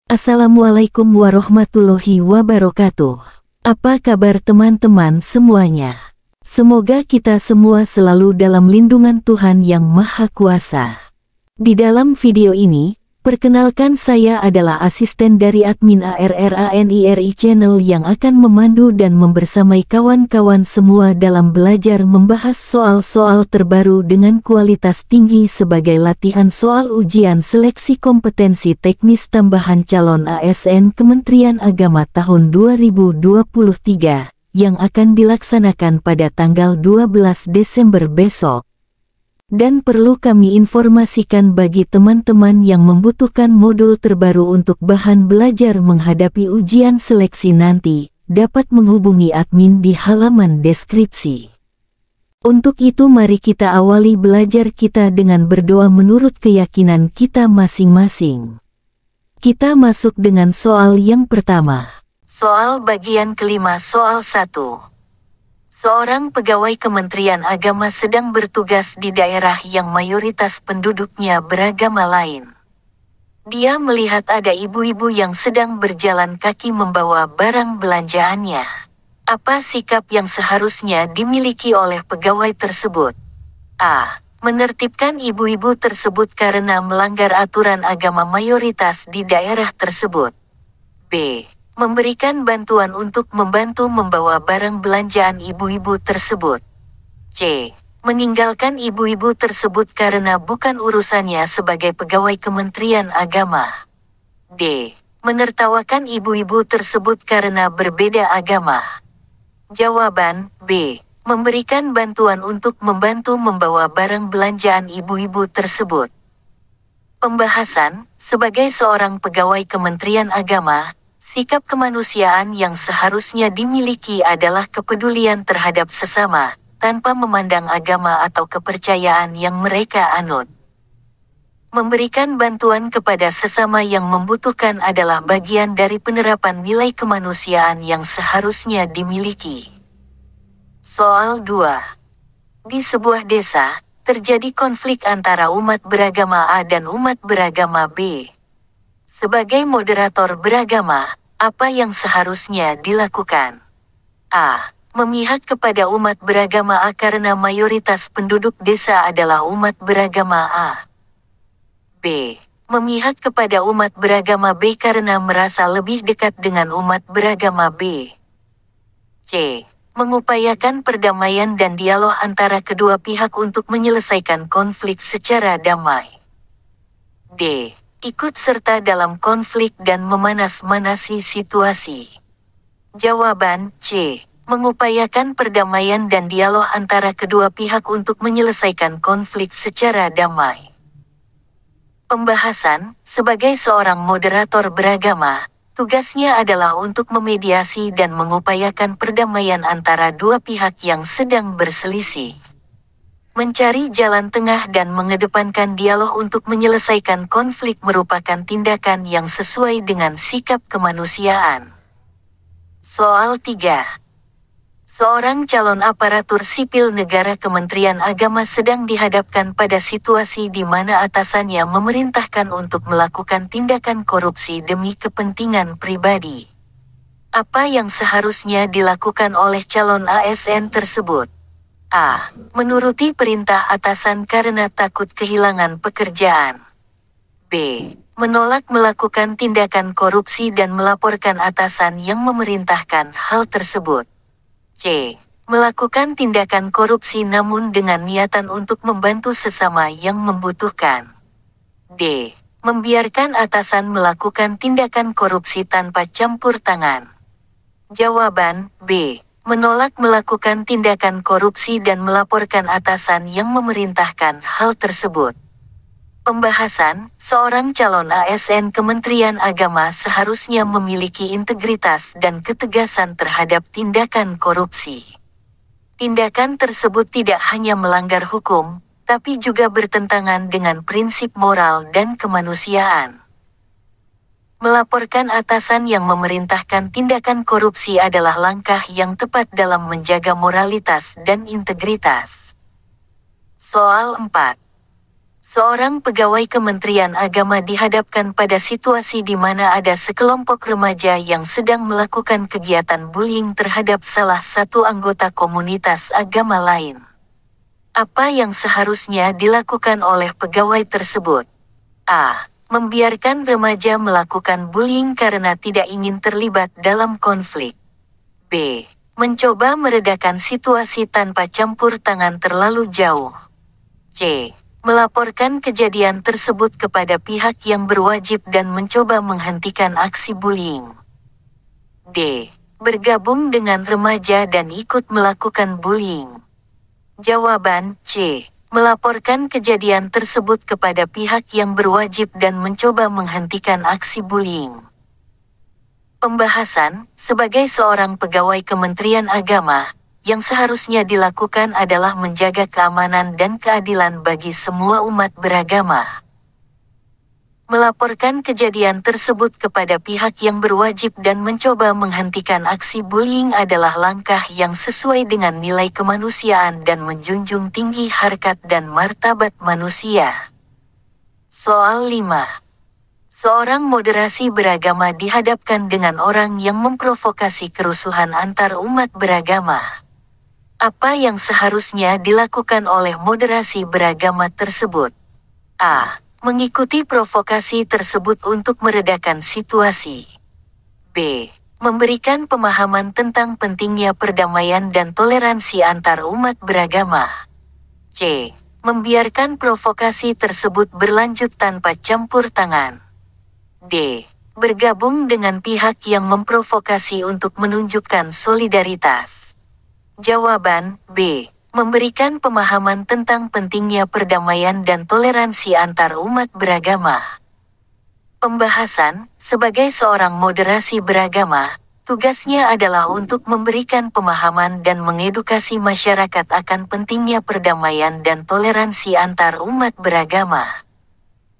Assalamualaikum warahmatullahi wabarakatuh. Apa kabar teman-teman semuanya? Semoga kita semua selalu dalam lindungan Tuhan Yang Maha Kuasa. Di dalam video ini, perkenalkan saya adalah asisten dari admin ARRANIRI channel yang akan memandu dan membersamai kawan-kawan semua dalam belajar membahas soal-soal terbaru dengan kualitas tinggi sebagai latihan soal ujian seleksi kompetensi teknis tambahan calon ASN Kementerian Agama tahun 2023 yang akan dilaksanakan pada tanggal 12 Desember besok. Dan perlu kami informasikan bagi teman-teman yang membutuhkan modul terbaru untuk bahan belajar menghadapi ujian seleksi nanti, dapat menghubungi admin di halaman deskripsi. Untuk itu mari kita awali belajar kita dengan berdoa menurut keyakinan kita masing-masing. Kita masuk dengan soal yang pertama. Soal bagian kelima soal 1. Seorang pegawai Kementerian Agama sedang bertugas di daerah yang mayoritas penduduknya beragama lain. Dia melihat ada ibu-ibu yang sedang berjalan kaki membawa barang belanjaannya. Apa sikap yang seharusnya dimiliki oleh pegawai tersebut? A. Menertibkan ibu-ibu tersebut karena melanggar aturan agama mayoritas di daerah tersebut. B. Memberikan bantuan untuk membantu membawa barang belanjaan ibu-ibu tersebut. C. Meninggalkan ibu-ibu tersebut karena bukan urusannya sebagai pegawai Kementerian Agama. D. Menertawakan ibu-ibu tersebut karena berbeda agama. Jawaban B. Memberikan bantuan untuk membantu membawa barang belanjaan ibu-ibu tersebut. Pembahasan, sebagai seorang pegawai Kementerian Agama, sikap kemanusiaan yang seharusnya dimiliki adalah kepedulian terhadap sesama, tanpa memandang agama atau kepercayaan yang mereka anut. Memberikan bantuan kepada sesama yang membutuhkan adalah bagian dari penerapan nilai kemanusiaan yang seharusnya dimiliki. Soal 2. Di sebuah desa, terjadi konflik antara umat beragama A dan umat beragama B. Sebagai moderator beragama, apa yang seharusnya dilakukan? A. Memihak kepada umat beragama A karena mayoritas penduduk desa adalah umat beragama A. B. Memihak kepada umat beragama B karena merasa lebih dekat dengan umat beragama B. C. Mengupayakan perdamaian dan dialog antara kedua pihak untuk menyelesaikan konflik secara damai. D. Ikut serta dalam konflik dan memanas-manasi situasi. Jawaban C. Mengupayakan perdamaian dan dialog antara kedua pihak untuk menyelesaikan konflik secara damai. Pembahasan, sebagai seorang moderator beragama, tugasnya adalah untuk memediasi dan mengupayakan perdamaian antara dua pihak yang sedang berselisih. Mencari jalan tengah dan mengedepankan dialog untuk menyelesaikan konflik merupakan tindakan yang sesuai dengan sikap kemanusiaan. Soal 3. Seorang calon aparatur sipil negara Kementerian Agama sedang dihadapkan pada situasi di mana atasannya memerintahkan untuk melakukan tindakan korupsi demi kepentingan pribadi. Apa yang seharusnya dilakukan oleh calon ASN tersebut? A. Menuruti perintah atasan karena takut kehilangan pekerjaan. B. Menolak melakukan tindakan korupsi dan melaporkan atasan yang memerintahkan hal tersebut. C. Melakukan tindakan korupsi namun dengan niatan untuk membantu sesama yang membutuhkan. D. Membiarkan atasan melakukan tindakan korupsi tanpa campur tangan. Jawaban B. Menolak melakukan tindakan korupsi dan melaporkan atasan yang memerintahkan hal tersebut. Pembahasan, seorang calon ASN Kementerian Agama seharusnya memiliki integritas dan ketegasan terhadap tindakan korupsi. Tindakan tersebut tidak hanya melanggar hukum, tapi juga bertentangan dengan prinsip moral dan kemanusiaan. Melaporkan atasan yang memerintahkan tindakan korupsi adalah langkah yang tepat dalam menjaga moralitas dan integritas. Soal 4. Seorang pegawai Kementerian Agama dihadapkan pada situasi di mana ada sekelompok remaja yang sedang melakukan kegiatan bullying terhadap salah satu anggota komunitas agama lain. Apa yang seharusnya dilakukan oleh pegawai tersebut? A. Membiarkan remaja melakukan bullying karena tidak ingin terlibat dalam konflik. B. Mencoba meredakan situasi tanpa campur tangan terlalu jauh. C. Melaporkan kejadian tersebut kepada pihak yang berwajib dan mencoba menghentikan aksi bullying. D. Bergabung dengan remaja dan ikut melakukan bullying. Jawaban C. Melaporkan kejadian tersebut kepada pihak yang berwajib dan mencoba menghentikan aksi bullying. Pembahasan, sebagai seorang pegawai Kementerian Agama, yang seharusnya dilakukan adalah menjaga keamanan dan keadilan bagi semua umat beragama. Melaporkan kejadian tersebut kepada pihak yang berwajib dan mencoba menghentikan aksi bullying adalah langkah yang sesuai dengan nilai kemanusiaan dan menjunjung tinggi harkat dan martabat manusia. Soal 5. Seorang moderasi beragama dihadapkan dengan orang yang memprovokasi kerusuhan antar umat beragama. Apa yang seharusnya dilakukan oleh moderasi beragama tersebut? A. Mengikuti provokasi tersebut untuk meredakan situasi. B. Memberikan pemahaman tentang pentingnya perdamaian dan toleransi antar umat beragama. C. Membiarkan provokasi tersebut berlanjut tanpa campur tangan. D. Bergabung dengan pihak yang memprovokasi untuk menunjukkan solidaritas. Jawaban B. Memberikan pemahaman tentang pentingnya perdamaian dan toleransi antar umat beragama. Pembahasan, sebagai seorang moderasi beragama, tugasnya adalah untuk memberikan pemahaman dan mengedukasi masyarakat akan pentingnya perdamaian dan toleransi antar umat beragama.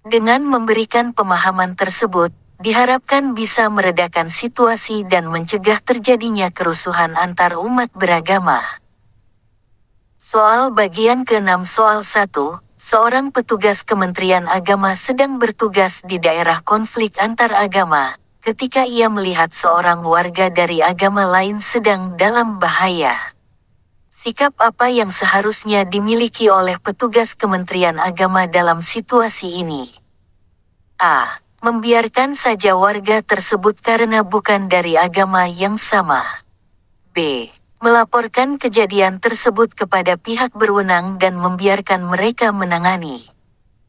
Dengan memberikan pemahaman tersebut, diharapkan bisa meredakan situasi dan mencegah terjadinya kerusuhan antar umat beragama. Soal bagian ke-6 soal 1, seorang petugas Kementerian Agama sedang bertugas di daerah konflik antar agama, ketika ia melihat seorang warga dari agama lain sedang dalam bahaya. Sikap apa yang seharusnya dimiliki oleh petugas Kementerian Agama dalam situasi ini? A. Membiarkan saja warga tersebut karena bukan dari agama yang sama. B. Melaporkan kejadian tersebut kepada pihak berwenang dan membiarkan mereka menangani.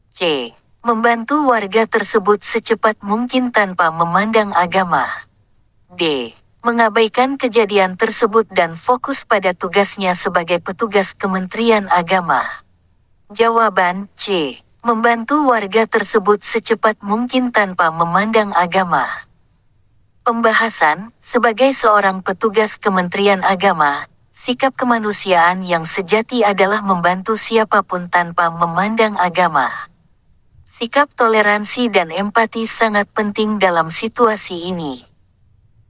C. Membantu warga tersebut secepat mungkin tanpa memandang agama. D. Mengabaikan kejadian tersebut dan fokus pada tugasnya sebagai petugas Kementerian Agama. Jawaban C. Membantu warga tersebut secepat mungkin tanpa memandang agama. Pembahasan, sebagai seorang petugas Kementerian Agama, sikap kemanusiaan yang sejati adalah membantu siapapun tanpa memandang agama. Sikap toleransi dan empati sangat penting dalam situasi ini.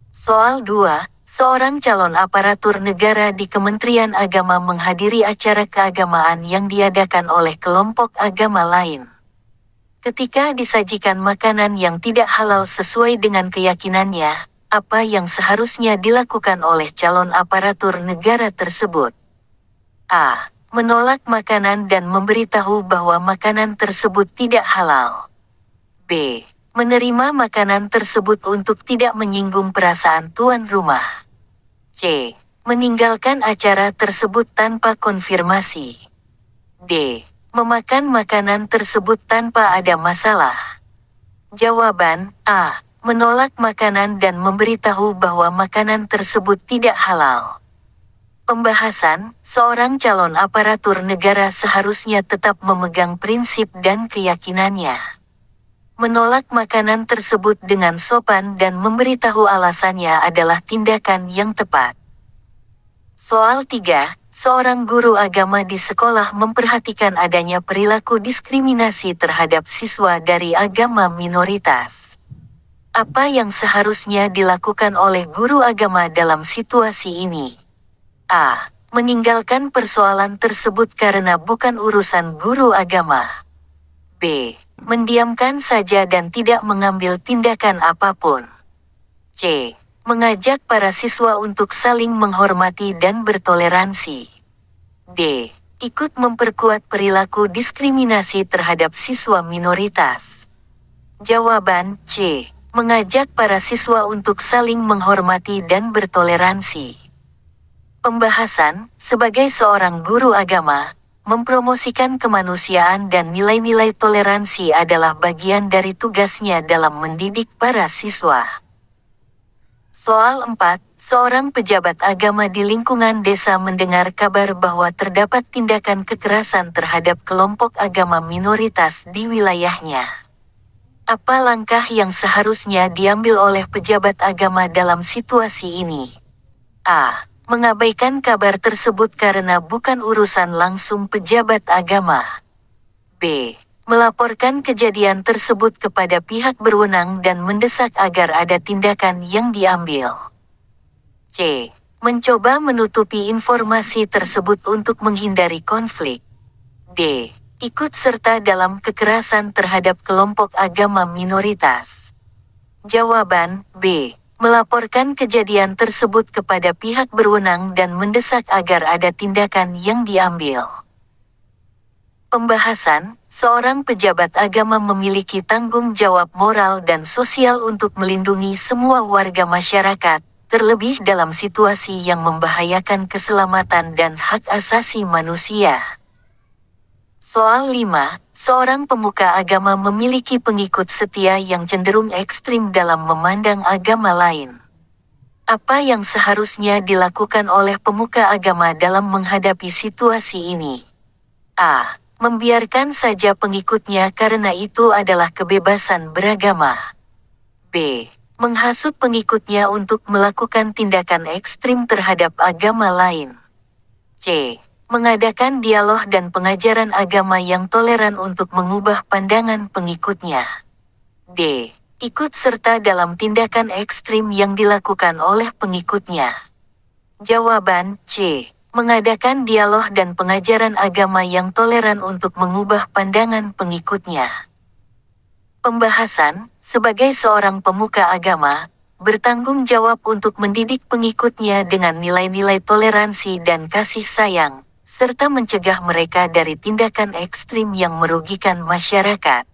Soal 2, seorang calon aparatur negara di Kementerian Agama menghadiri acara keagamaan yang diadakan oleh kelompok agama lain. Ketika disajikan makanan yang tidak halal sesuai dengan keyakinannya, apa yang seharusnya dilakukan oleh calon aparatur negara tersebut? A. Menolak makanan dan memberitahu bahwa makanan tersebut tidak halal. B. Menerima makanan tersebut untuk tidak menyinggung perasaan tuan rumah. C. Meninggalkan acara tersebut tanpa konfirmasi. D. Memakan makanan tersebut tanpa ada masalah. Jawaban A. Menolak makanan dan memberitahu bahwa makanan tersebut tidak halal. Pembahasan, seorang calon aparatur negara seharusnya tetap memegang prinsip dan keyakinannya. Menolak makanan tersebut dengan sopan dan memberitahu alasannya adalah tindakan yang tepat. Soal 3, seorang guru agama di sekolah memperhatikan adanya perilaku diskriminasi terhadap siswa dari agama minoritas. Apa yang seharusnya dilakukan oleh guru agama dalam situasi ini? A. Meninggalkan persoalan tersebut karena bukan urusan guru agama. B. Mendiamkan saja dan tidak mengambil tindakan apapun. C. Mengajak para siswa untuk saling menghormati dan bertoleransi. D. Ikut memperkuat perilaku diskriminasi terhadap siswa minoritas. Jawaban C. Mengajak para siswa untuk saling menghormati dan bertoleransi. Pembahasan, sebagai seorang guru agama, mempromosikan kemanusiaan dan nilai-nilai toleransi adalah bagian dari tugasnya dalam mendidik para siswa. Soal 4. Seorang pejabat agama di lingkungan desa mendengar kabar bahwa terdapat tindakan kekerasan terhadap kelompok agama minoritas di wilayahnya. Apa langkah yang seharusnya diambil oleh pejabat agama dalam situasi ini? A. Mengabaikan kabar tersebut karena bukan urusan langsung pejabat agama. B. Melaporkan kejadian tersebut kepada pihak berwenang dan mendesak agar ada tindakan yang diambil. C. Mencoba menutupi informasi tersebut untuk menghindari konflik. D. Ikut serta dalam kekerasan terhadap kelompok agama minoritas. Jawaban B. Melaporkan kejadian tersebut kepada pihak berwenang dan mendesak agar ada tindakan yang diambil. Pembahasan, seorang pejabat agama memiliki tanggung jawab moral dan sosial untuk melindungi semua warga masyarakat, terlebih dalam situasi yang membahayakan keselamatan dan hak asasi manusia. Soal 5. Seorang pemuka agama memiliki pengikut setia yang cenderung ekstrim dalam memandang agama lain. Apa yang seharusnya dilakukan oleh pemuka agama dalam menghadapi situasi ini? A. Membiarkan saja pengikutnya karena itu adalah kebebasan beragama. B. Menghasut pengikutnya untuk melakukan tindakan ekstrim terhadap agama lain. C. Mengadakan dialog dan pengajaran agama yang toleran untuk mengubah pandangan pengikutnya. D. Ikut serta dalam tindakan ekstrim yang dilakukan oleh pengikutnya. Jawaban C. Mengadakan dialog dan pengajaran agama yang toleran untuk mengubah pandangan pengikutnya. Pembahasan, sebagai seorang pemuka agama, bertanggung jawab untuk mendidik pengikutnya dengan nilai-nilai toleransi dan kasih sayang, serta mencegah mereka dari tindakan ekstrim yang merugikan masyarakat.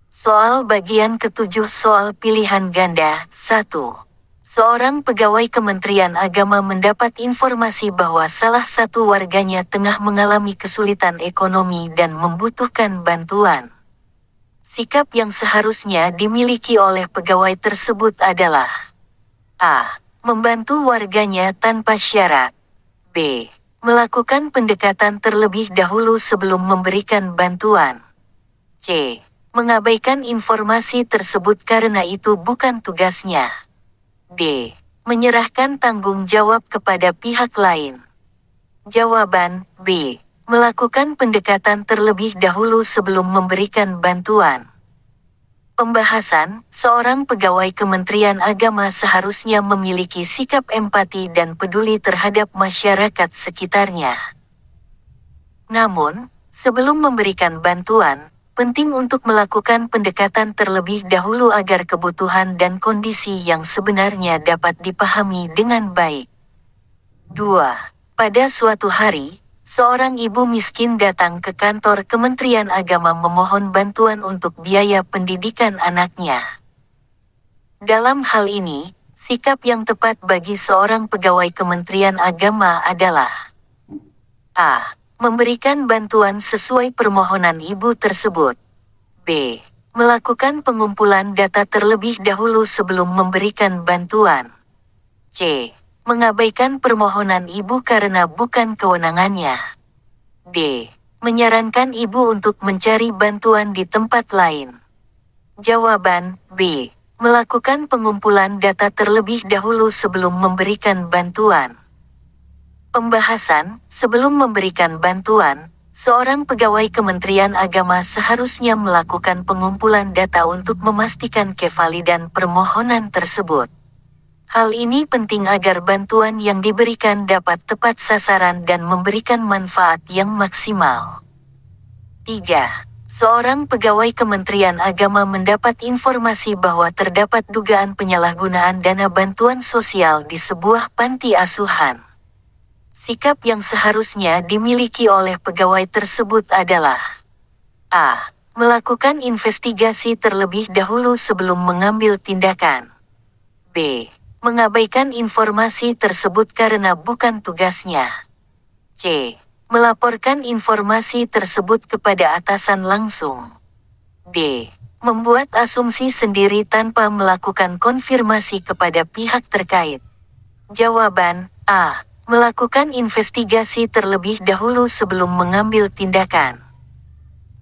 Soal bagian ke-7 soal pilihan ganda. 1. Seorang pegawai Kementerian Agama mendapat informasi bahwa salah satu warganya tengah mengalami kesulitan ekonomi dan membutuhkan bantuan. Sikap yang seharusnya dimiliki oleh pegawai tersebut adalah A. Membantu warganya tanpa syarat. B. Melakukan pendekatan terlebih dahulu sebelum memberikan bantuan. C. Mengabaikan informasi tersebut karena itu bukan tugasnya. D. Menyerahkan tanggung jawab kepada pihak lain. Jawaban B. Melakukan pendekatan terlebih dahulu sebelum memberikan bantuan. Pembahasan, seorang pegawai Kementerian Agama seharusnya memiliki sikap empati dan peduli terhadap masyarakat sekitarnya. Namun, sebelum memberikan bantuan, penting untuk melakukan pendekatan terlebih dahulu agar kebutuhan dan kondisi yang sebenarnya dapat dipahami dengan baik. 2. Pada suatu hari, seorang ibu miskin datang ke kantor Kementerian Agama memohon bantuan untuk biaya pendidikan anaknya. Dalam hal ini, sikap yang tepat bagi seorang pegawai Kementerian Agama adalah A. Memberikan bantuan sesuai permohonan ibu tersebut. B. Melakukan pengumpulan data terlebih dahulu sebelum memberikan bantuan. C. Mengabaikan permohonan ibu karena bukan kewenangannya. D. Menyarankan ibu untuk mencari bantuan di tempat lain. Jawaban B. Melakukan pengumpulan data terlebih dahulu sebelum memberikan bantuan. Pembahasan, sebelum memberikan bantuan, seorang pegawai Kementerian Agama seharusnya melakukan pengumpulan data untuk memastikan kevalidan permohonan tersebut. Hal ini penting agar bantuan yang diberikan dapat tepat sasaran dan memberikan manfaat yang maksimal. 3. Seorang pegawai Kementerian Agama mendapat informasi bahwa terdapat dugaan penyalahgunaan dana bantuan sosial di sebuah panti asuhan. Sikap yang seharusnya dimiliki oleh pegawai tersebut adalah A. Melakukan investigasi terlebih dahulu sebelum mengambil tindakan. B. Mengabaikan informasi tersebut karena bukan tugasnya. C. Melaporkan informasi tersebut kepada atasan langsung. D. Membuat asumsi sendiri tanpa melakukan konfirmasi kepada pihak terkait. Jawaban A. Melakukan investigasi terlebih dahulu sebelum mengambil tindakan.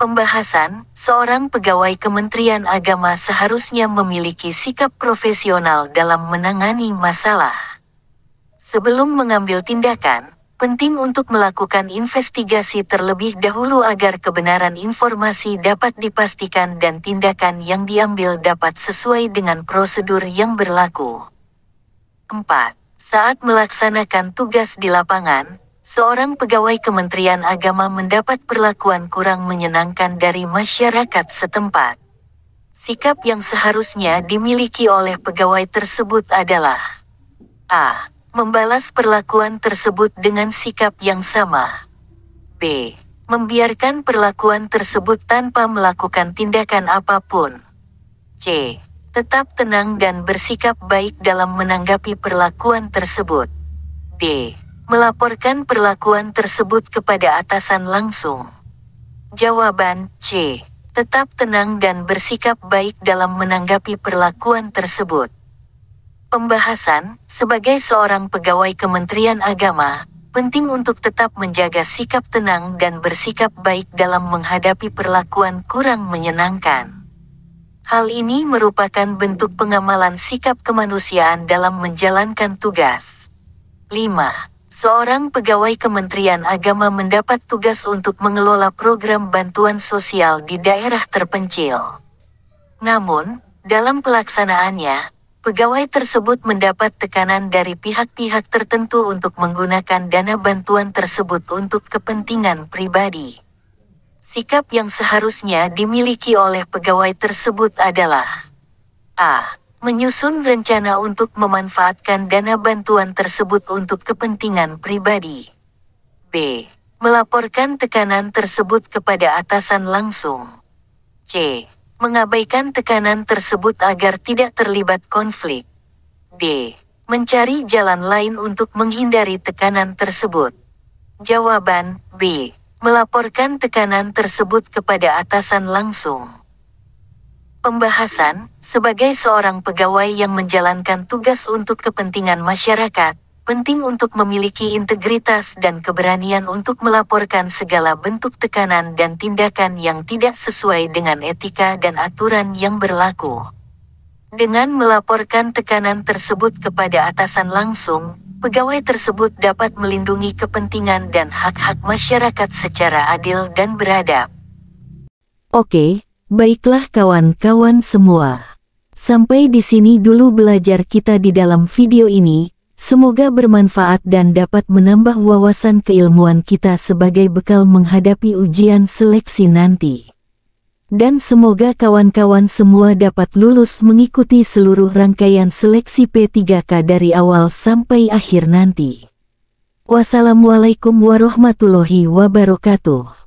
Pembahasan, seorang pegawai Kementerian Agama seharusnya memiliki sikap profesional dalam menangani masalah. Sebelum mengambil tindakan, penting untuk melakukan investigasi terlebih dahulu agar kebenaran informasi dapat dipastikan dan tindakan yang diambil dapat sesuai dengan prosedur yang berlaku. 4. Saat melaksanakan tugas di lapangan, seorang pegawai Kementerian Agama mendapat perlakuan kurang menyenangkan dari masyarakat setempat. Sikap yang seharusnya dimiliki oleh pegawai tersebut adalah A. Membalas perlakuan tersebut dengan sikap yang sama. B. Membiarkan perlakuan tersebut tanpa melakukan tindakan apapun. C. Tetap tenang dan bersikap baik dalam menanggapi perlakuan tersebut. D. Melaporkan perlakuan tersebut kepada atasan langsung. Jawaban C. Tetap tenang dan bersikap baik dalam menanggapi perlakuan tersebut. Pembahasan, sebagai seorang pegawai Kementerian Agama, penting untuk tetap menjaga sikap tenang dan bersikap baik dalam menghadapi perlakuan kurang menyenangkan. Hal ini merupakan bentuk pengamalan sikap kemanusiaan dalam menjalankan tugas. 5. Seorang pegawai Kementerian Agama mendapat tugas untuk mengelola program bantuan sosial di daerah terpencil. Namun, dalam pelaksanaannya, pegawai tersebut mendapat tekanan dari pihak-pihak tertentu untuk menggunakan dana bantuan tersebut untuk kepentingan pribadi. Sikap yang seharusnya dimiliki oleh pegawai tersebut adalah A. Menyusun rencana untuk memanfaatkan dana bantuan tersebut untuk kepentingan pribadi. B. Melaporkan tekanan tersebut kepada atasan langsung. C. Mengabaikan tekanan tersebut agar tidak terlibat konflik. D. Mencari jalan lain untuk menghindari tekanan tersebut. Jawaban B. Melaporkan tekanan tersebut kepada atasan langsung. Pembahasan, sebagai seorang pegawai yang menjalankan tugas untuk kepentingan masyarakat, penting untuk memiliki integritas dan keberanian untuk melaporkan segala bentuk tekanan dan tindakan yang tidak sesuai dengan etika dan aturan yang berlaku. Dengan melaporkan tekanan tersebut kepada atasan langsung, pegawai tersebut dapat melindungi kepentingan dan hak-hak masyarakat secara adil dan beradab. Oke, baiklah kawan-kawan semua. Sampai di sini dulu belajar kita di dalam video ini. Semoga bermanfaat dan dapat menambah wawasan keilmuan kita sebagai bekal menghadapi ujian seleksi nanti. Dan semoga kawan-kawan semua dapat lulus mengikuti seluruh rangkaian seleksi P3K dari awal sampai akhir nanti. Wassalamualaikum warahmatullahi wabarakatuh.